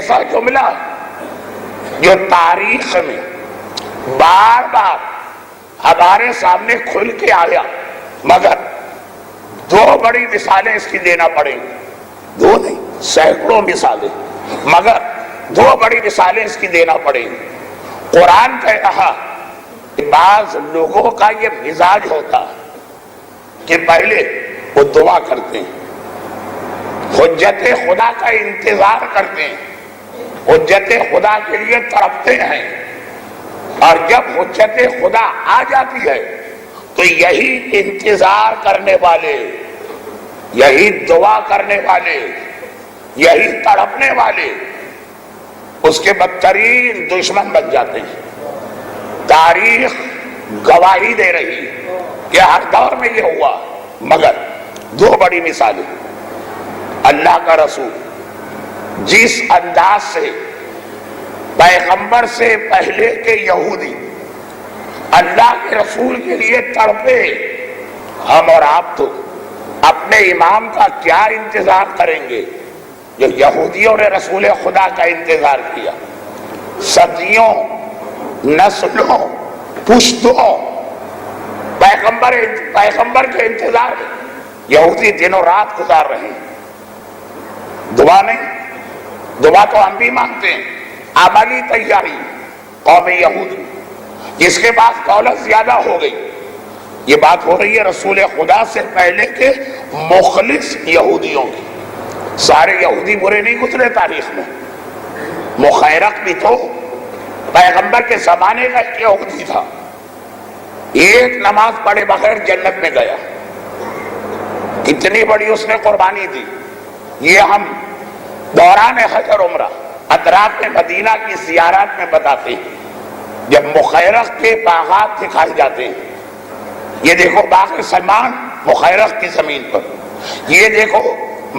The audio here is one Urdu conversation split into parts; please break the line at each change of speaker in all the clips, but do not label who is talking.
ایسا جملہ جو تاریخ میں بار بار ہمارے سامنے کھل کے آیا، مگر دو بڑی مثالیں اس کی دینا پڑیں گی، دو نہیں سینکڑوں مثالیں، مگر دو بڑی مثالیں اس کی دینا پڑیں گی۔ قرآن کہہ رہا کہ بعض لوگوں کا یہ مزاج ہوتا کہ پہلے وہ دعا کرتے ہیں، حجت خدا کا انتظار کرتے ہیں، حجت خدا کے لیے تڑپتے ہیں، اور جب حجت خدا آ جاتی ہے تو یہی انتظار کرنے والے، یہی دعا کرنے والے، یہی تڑپنے والے اس کے بدترین دشمن بن جاتے ہیں۔ تاریخ گواہی دے رہی کہ ہر دور میں یہ ہوا، مگر دو بڑی مثالیں۔ اللہ کا رسول جس انداز سے پیغمبر سے پہلے کے یہودی اللہ کے رسول کے لیے تڑپے، ہم اور آپ تو اپنے امام کا کیا انتظار کریں گے جو یہودیوں نے رسول خدا کا انتظار کیا؟ صدیوں، نسلوں، پشتوں پیغمبر کے انتظار میں یہودی دنوں رات گزار رہے ہیں۔ دعا نہیں، دعا تو ہم بھی مانگتے ہیں، عملی تیاری قوم یہود جس کے پاس دولت زیادہ ہو گئی۔ یہ بات ہو رہی ہے رسول خدا سے پہلے کے مخلص یہودیوں کی۔ سارے یہودی برے نہیں گزرے تاریخ میں، مخیرق بھی تو پیغمبر کے زمانے کا ایک یہودی تھا، ایک نماز پڑھے بغیر جنت میں گیا، کتنی بڑی اس نے قربانی دی۔ یہ ہم دوران حج اور عمرہ اطراف میں مدینہ کی زیارات میں بتاتے ہیں، جب مخیرق کے باغات دکھائے جاتے ہیں، یہ دیکھو باغ سلمان مخیرق کی زمین پر، یہ دیکھو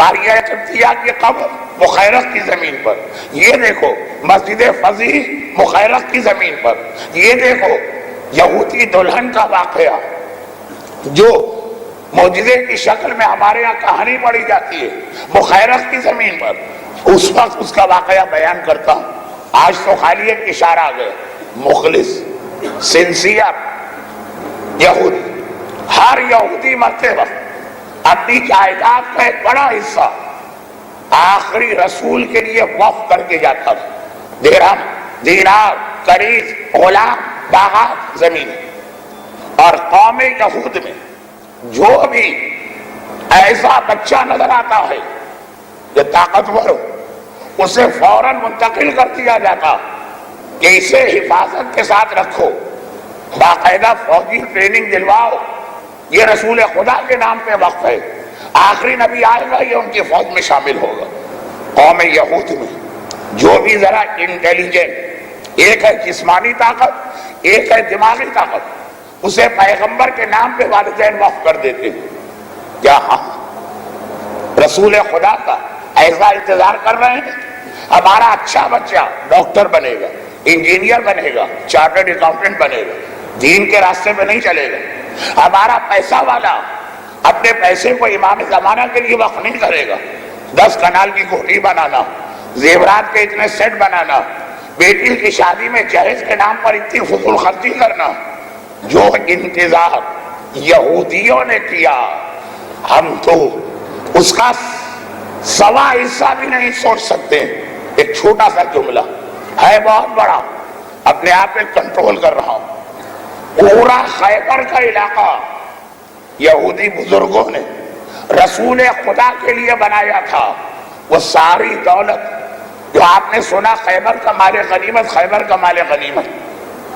ماریہ قبطیہ کی قبر مخیرق کی زمین پر، یہ دیکھو مسجد فضیح مخیرق کی زمین پر، یہ دیکھو یہودی دلہن کا واقعہ جو معجزے کی شکل میں ہمارے یہاں کہانی پڑھی جاتی ہے مخیرق کی زمین پر، اس وقت اس کا واقعہ بیان کرتا ہوں۔ آج تو خالی ایک اشارہ آ گیا، مخلص سنسیئر یہودی، ہر یہودی مرتے وقت اپنی جائیداد کا ایک بڑا حصہ آخری رسول کے لیے وقف کر کے جاتا تھا، درہم، دینار، کنیز، غلام، باغات، زمین۔ اور قوم یہود میں جو بھی ایسا بچہ نظر آتا ہے جو طاقتور ہو، اسے فوراً منتقل کر دیا جاتا کہ اسے حفاظت کے ساتھ رکھو، باقاعدہ فوجی ٹریننگ دلواؤ، یہ رسول خدا کے نام پہ وقف ہے، آخری نبی آئے گا یہ ان کی فوج میں شامل ہوگا۔ قوم یہود میں جو بھی ذرا انٹیلیجنٹ، ایک ہے جسمانی طاقت، ایک ہے دماغی طاقت، اسے پیغمبر کے نام پہ والدین وقف کر دیتے ہیں۔ کیا ہم رسول خدا کا ایسا انتظار کر رہے ہیں؟ ہمارا اچھا بچہ ڈاکٹر بنے گا، انجینئر بنے گا، چارٹرڈ اکاؤنٹنٹ بنے گا، دین کے راستے پہ نہیں چلے گا۔ ہمارا پیسہ والا اپنے پیسے کو امام زمانہ کے لیے وقف نہیں کرے گا، 10 کنال کی کوٹھی بنانا، زیورات کے اتنے سیٹ بنانا، بیٹی کی شادی میں جہیز کے نام پر اتنی فضول خرچی کرنا۔ جو انتظار یہودیوں نے کیا ہم تو اس کا سوا حصہ بھی نہیں سوچ سکتے۔ ایک چھوٹا سا جملہ ہے بہت بڑا، اپنے آپ میں کنٹرول کر رہا ہوں۔ پورا خیبر کا علاقہ یہودی بزرگوں نے رسول خدا کے لیے بنایا تھا۔ وہ ساری دولت جو آپ نے سنا خیبر کا مال غنیمت، خیبر کا مال غنیمت،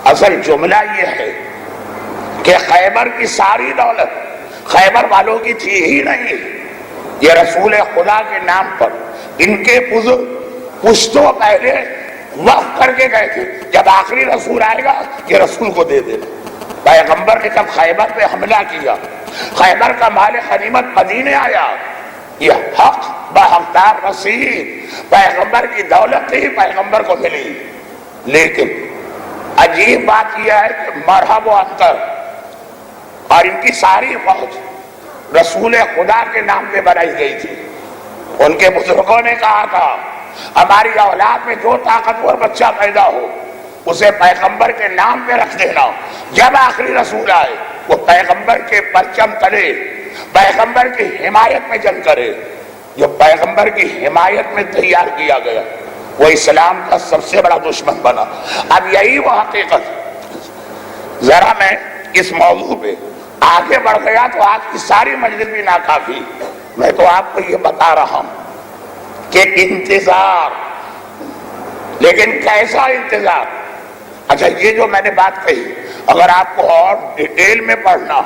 اصل جملہ یہ ہے کہ خیبر کی ساری دولت خیبر والوں کی تھی ہی نہیں، یہ رسول خدا کے نام پر ان کے بزرگ پشتوں پہلے وقف کر کے گئے تھے، جب آخری رسول آئے گا یہ رسول کو دے دے۔ پیغمبر نے جب خیبر پہ حملہ کیا، خیبر کا مال غنیمت مدینے آیا، یہ حق بحقدار رسید، پیغمبر کی دولت ہی پیغمبر کو ملی۔ لیکن عجیب بات یہ ہے کہ مرحب و انتر اور ان کی ساری فوج رسول خدا کے نام پہ بنائی گئی تھی۔ ان کے بزرگوں نے کہا تھا ہماری اولاد میں جو طاقتور بچہ پیدا ہو اسے پیغمبر کے نام پہ رکھ دینا. جب آخری رسول آئے وہ پیغمبر کے پرچم تلے پیغمبر کی حمایت میں جنگ کرے. جو پیغمبر کی حمایت میں تیار کیا گیا وہ اسلام کا سب سے بڑا دشمن بنا. اب یہی وہ حقیقت. ذرا میں اس موضوع پہ آگے بڑھ گیا تو آج کی ساری مجلس بھی ناکافی. میں تو آپ کو یہ بتا رہا ہوں کہ انتظار، لیکن کیسا انتظار؟ اچھا یہ جو میں نے بات کہی اگر آپ کو اور ڈیٹیل میں پڑھنا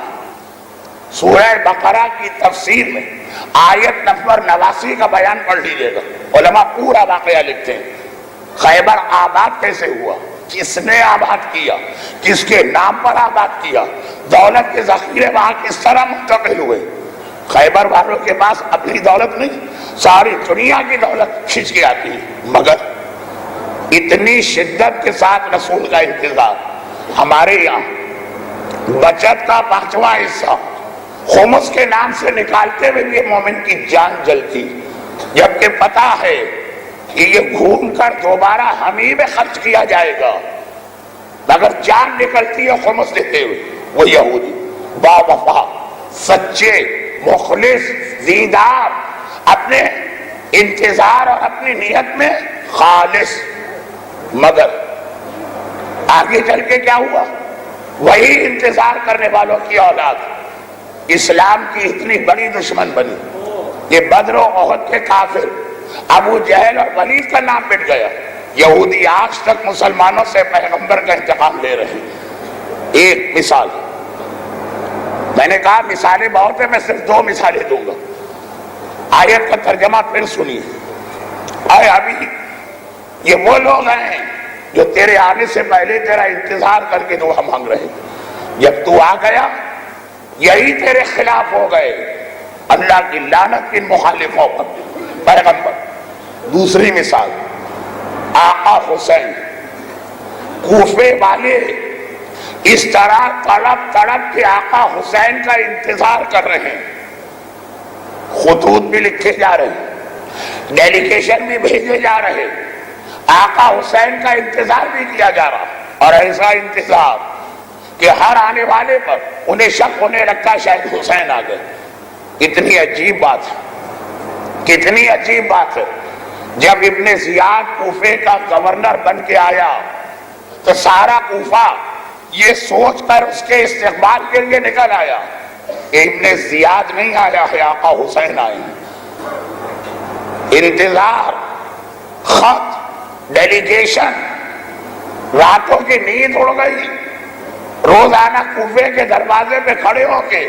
سورہ بقرہ کی تفسیر میں آیت نمبر 89 کا بیان پڑھ لیجیے گا. علماء پورا واقعہ لکھتے ہیں. خیبر آباد کیسے ہوا، کس نے آباد کیا، کس کے نام پر آباد کیا، دولت کے ذخیرے وہاں کس طرح منتقل ہوئے. خیبر والوں کے پاس اپنی دولت نہیں، ساری دنیا کی دولت کھینچ کے آتی ہے. مگر اتنی شدت کے ساتھ رسول کا انتظار. ہمارے یہاں بچت کا 5واں حصہ خمس کے نام سے نکالتے ہوئے بھی مومن کی جان جلتی، جبکہ پتا ہے کہ یہ گھوم کر دوبارہ ہم ہی میں خرچ کیا جائے گا. مگر جان نکلتی ہے خمس دیتے ہوئے. وہ یہودی با وفا، سچے، مخلص، دیندار، اپنے انتظار اور اپنی نیت میں خالص. مگر آگے چل کے کیا ہوا؟ وہی انتظار کرنے والوں کی اولاد اسلام کی اتنی بڑی دشمن بنی. یہ بدر و احد کے کافر ابو جہل اور ولید کا نام مٹ گیا. یہودی آج تک مسلمانوں سے پیغمبر کا انتقام لے رہے ہیں. ایک مثال، میں نے کہا مثالیں بہت ہیں، میں صرف 2 مثالیں دوں گا. آیت کا ترجمہ پھر سنیے. اے ابھی یہ وہ لوگ ہیں جو تیرے آنے سے پہلے تیرا انتظار کر کے دعا مانگ رہے. جب تو آ گیا یہی تیرے خلاف ہو گئے. اللہ کی لعنت ان مخالفوں پر. پیغمبر. دوسری مثال، آقا حسین. کوفے والے اس طرح تڑپ تڑپ کے آقا حسین کا انتظار کر رہے ہیں. خطوط بھی لکھے جا رہے ہیں، ڈیلیگیشن بھی بھیجے جا رہے ہیں. آقا حسین کا انتظار بھی کیا جا رہا، اور ایسا انتظار کہ ہر آنے والے پر انہیں شک ہونے لگتا شاید حسین آ گئے. اتنی عجیب بات ہے، کتنی عجیب بات ہے. جب ابن زیاد کوفے کا گورنر بن کے آیا تو سارا کوفہ یہ سوچ کر اس کے استقبال کے لیے نکل آیا کہ ابن زیاد نہیں آیا ہے، آقا حسین آئے. انتظار، خط، ڈیلیگیشن. راتوں کی نیند اڑ گئی. روزانہ کوفے کے دروازے پہ کھڑے ہو کے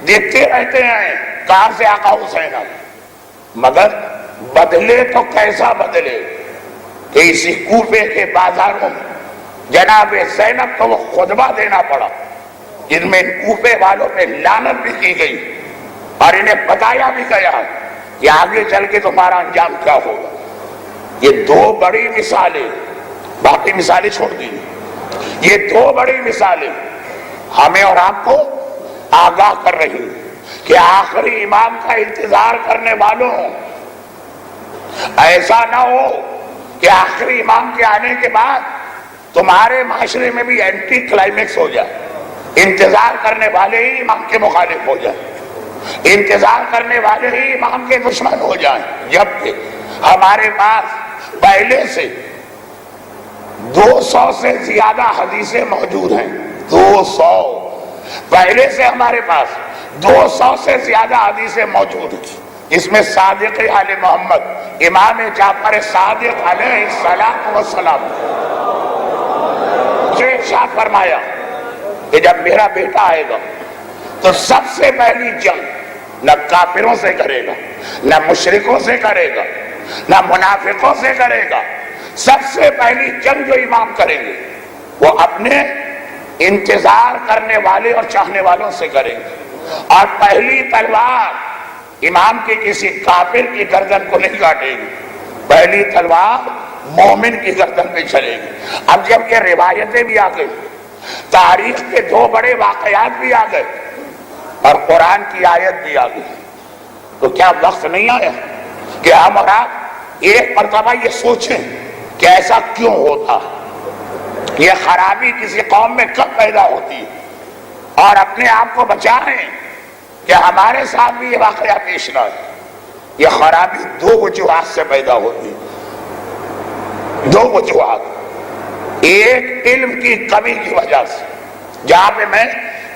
دیکھتے رہتے ہیں کہاں سے آقا حسین آئے. مگر بدلے تو کیسا بدلے کہ اسی کوفے کے بازاروں میں جناب زینب کو وہ خطبہ دینا پڑا جن میں کوفے والوں پہ لعنت بھی کی گئی اور انہیں بتایا بھی گیا کہ آگے چل کے تمہارا انجام کیا ہوگا. یہ 2 بڑی مثالیں، باقی مثالیں چھوڑ دیجیے. یہ 2 بڑی مثالیں ہمیں اور آپ کو آگاہ کر رہی ہیں کہ آخری امام کا انتظار کرنے والوں ایسا نہ ہو کہ آخری امام کے آنے کے بعد تمہارے معاشرے میں بھی اینٹی کلائمیکس ہو جائے. انتظار کرنے والے ہی امام کے مخالف ہو جائیں، انتظار کرنے والے ہی امام کے دشمن ہو جائیں. جبکہ ہمارے پاس پہلے سے 200 سے زیادہ حدیثیں موجود ہیں. 200 پہلے سے ہمارے پاس 200 سے زیادہ حدیثیں موجود ہیں. اس میں صادق آل محمد امام جعفر صادق علیہ الصلوۃ والسلام نے ارشاد فرمایا کہ جب میرا بیٹا آئے گا تو سب سے پہلی جنگ نہ کافروں سے کرے گا، نہ مشرکوں سے کرے گا، نہ منافقوں سے کرے گا. سب سے پہلی جنگ جو امام کریں گے وہ اپنے انتظار کرنے والے اور چاہنے والوں سے کریں گے. اور پہلی تلوار امام کے کسی کافر کی گردن کو نہیں کاٹے گی، پہلی تلوار مومن کی گردن پہ چلے گی. اب جب یہ روایتیں بھی آ گئی، تاریخ کے 2 بڑے واقعات بھی آ گئے اور قرآن کی آیت بھی آ گئی، تو کیا وقت نہیں آیا کہ ہم اور آپ ایک مرتبہ یہ سوچیں کہ ایسا کیوں ہوتا، یہ خرابی کسی قوم میں کب پیدا ہوتی، اور اپنے آپ کو بچائیں کہ ہمارے ساتھ بھی یہ واقعہ پیش نہ آئے۔ یہ خرابی دو وجوہات سے پیدا ہوتی، دو وجوہات۔ ایک علم کی کمی کی وجہ سے، جہاں پہ میں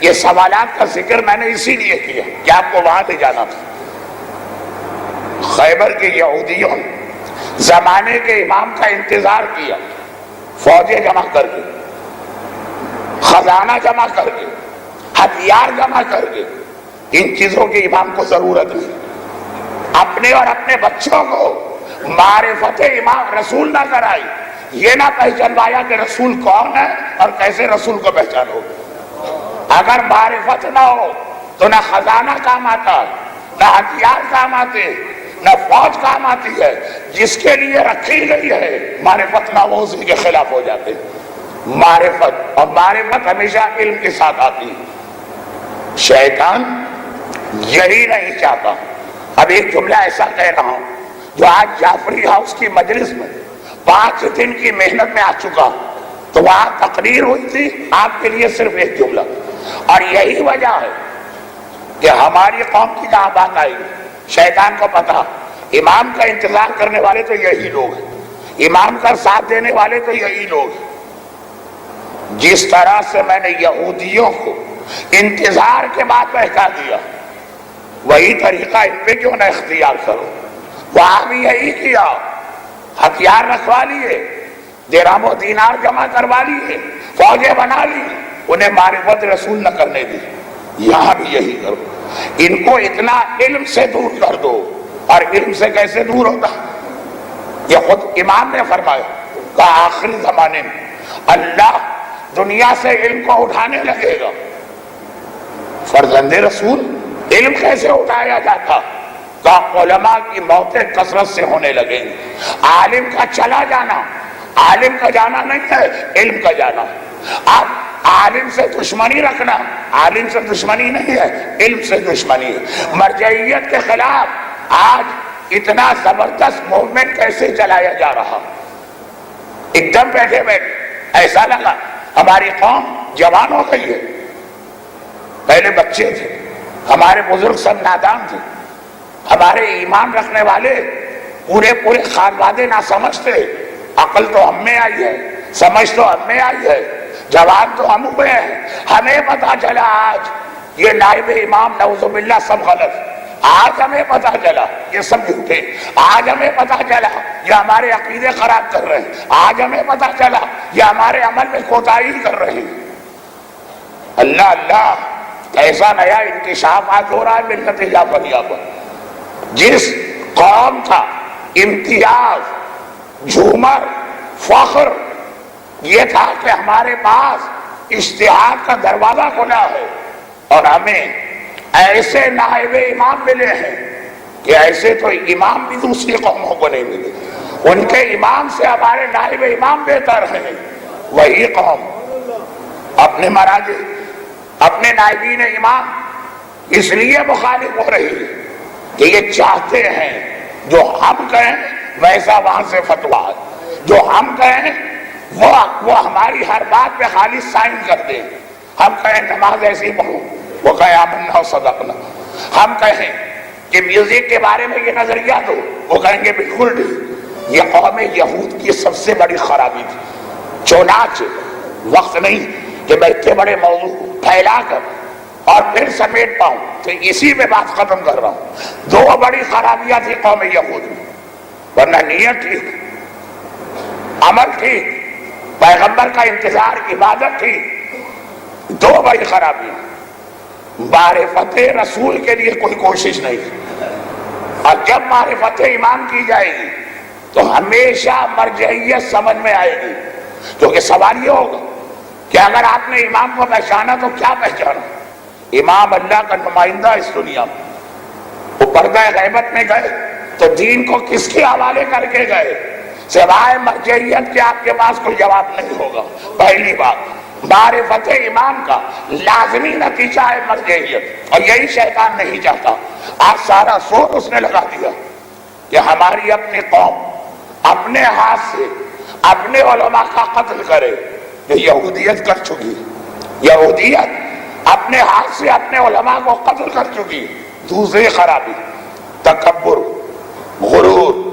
یہ سوالات کا ذکر میں نے اسی لیے کیا کہ آپ کو وہاں لے جانا تھا۔ خیبر کے یہودیوں نے زمانے کے امام کا انتظار کیا، فوجیں جمع کر کے، خزانہ جمع کر کے، ہتھیار جمع کر کے۔ ان چیزوں کی امام کو ضرورت نہیں، اپنے اور اپنے بچوں کو معرفت امام رسول نہ کرائی، یہ نہ پہچانوایا کہ رسول کون ہے اور کیسے رسول کو پہچانو۔ اگر معرفت نہ ہو تو نہ خزانہ کام آتا، نہ ہتھیار کام آتے، نہ فوج کام آتی ہے۔ جس کے لیے رکھی گئی ہے معرفت نہ وہ اسی کے خلاف ہو جاتے۔ معرفت، اور معرفت ہمیشہ علم کے ساتھ آتی۔ شیطان یہی نہیں چاہتا۔ اب ایک جملہ ایسا کہہ رہا ہوں جو آج جعفری ہاؤس کی مجلس میں 5 دن کی محنت میں آ چکا، تو وہاں تقریر ہوئی تھی، آپ کے لیے صرف ایک جملہ، اور یہی وجہ ہے کہ ہماری قوم کی جہاں بات آئی، شیطان کو پتا امام کا انتظار کرنے والے تو یہی لوگ ہیں، امام کا ساتھ دینے والے تو یہی لوگ ہیں۔ جس طرح سے میں نے یہودیوں کو انتظار کے بعد بہکا دیا، وہی طریقہ ان پہ کیوں نہ اختیار کرو۔ وہاں بھی یہی کیا، ہتھیار رکھوا لیے، درہم و دینار جمع کروا لیے، فوجیں بنا لی، انہیں معرفت رسول نہ کرنے دی۔ یہاں بھی یہی کرو، ان کو اتنا علم سے دور کر دو۔ اور علم سے کیسے دور ہوتا؟ یہ خود امام نے فرمایا کہ آخری زمانے میں اللہ دنیا سے علم کو اٹھانے لگے گا۔ فرزند رسول علم کیسے اٹھایا جاتا؟ کہ علماء کی موتیں کثرت سے ہونے لگیں گی۔ عالم کا چلا جانا، عالم کا جانا نہیں ہے، علم کا جانا۔ اب عالم سے دشمنی رکھنا، عالم سے دشمنی نہیں ہے، علم سے دشمنی ہے۔ مرجعیت کے خلاف آج اتنا زبردست موومنٹ کیسے چلایا جا رہا؟ ایک دم بیٹھے ایسا لگا ہماری قوم جوان ہو گئی ہے۔ پہلے بچے تھے، ہمارے بزرگ سب نادان تھے، ہمارے ایمان رکھنے والے پورے خانوادے نہ سمجھتے۔ عقل تو ہم میں آئی ہے، سمجھ تو ہم میں آئی ہے، جوان تو ہم ہوئے ہیں۔ ہمیں پتا چلا آج یہ نائب امام نعوذ باللہ سب غلط، آج ہمیں پتا چلا یہ سب جھوٹے، آج ہمیں پتا چلا یہ ہمارے عقیدے خراب کر رہے ہیں، آج ہمیں پتا چلا یہ ہمارے عمل میں کوتاہی کر رہے ہیں۔ اللہ اللہ، ایسا نیا انکشاف آج ہو رہا ہے ملت جعفریہ پر۔ جس قوم کا امتیاز، جھومر، فخر یہ تھا کہ ہمارے پاس اجتہاد کا دروازہ کھلا ہے، اور ہمیں ایسے نائب امام ملے ہیں کہ ایسے تو امام بھی دوسری قوموں کو نہیں ملے، ان کے امام سے ہمارے نائب امام بہتر ہیں۔ وہی قوم اپنے مراجع، اپنے نائبین امام اس لیے مخالف ہو رہی ہے کہ یہ چاہتے ہیں جو ہم کہیں ویسا وہاں سے فتویٰ ہے، جو ہم کہیں وہ ہماری ہر بات پہ خالی سائن کر دیں۔ ہم کہیں نماز ایسی پڑھو، وہ کہیں آمنا و صدقنا۔ ہم کہیں کہ میوزک کے بارے میں یہ نظریہ دو، وہ کہیں گے بالکل ٹھیک۔ یہ قوم یہود کی سب سے بڑی خرابی تھی۔ چنانچہ وقت نہیں کہ میں اتنے بڑے موضوع پھیلا کر اور پھر سمیٹ پاؤں، تو اسی میں بات ختم کر رہا ہوں۔ 2 بڑی خرابیاں تھی قوم یہود میں، ورنہ نیت ٹھیک، عمل ٹھیک، پیغمبر کا انتظار، عبادت ٹھیک۔ 2 بڑی خرابیاں، معرفت رسول کے لیے کوئی کوشش نہیں، اور جب معرفت امام کی جائے گی تو ہمیشہ مرجعیت سمجھ میں آئے گی۔ کیونکہ سوال یہ ہوگا کہ اگر آپ نے امام کو پہچانا تو کیا پہچانا؟ امام اللہ کا نمائندہ اس دنیا میں، وہ پردہ غیبت میں گئے تو دین کو کس کے حوالے کر کے گئے؟ سوائے مرجعیت کے آپ کے پاس کوئی جواب نہیں ہوگا۔ پہلی بات، معرفت امام کا لازمی نتیجہ ہے مرجعیت، اور یہی شیطان نہیں چاہتا۔ آج سارا زور اس نے لگا دیا کہ ہماری اپنی قوم اپنے ہاتھ سے اپنے علماء کا قتل کرے، جو یہودیت کر چکی، یہودیت اپنے ہاتھ سے اپنے علماء کو قتل کر چکی۔ دوسری خرابی تکبر، غرور،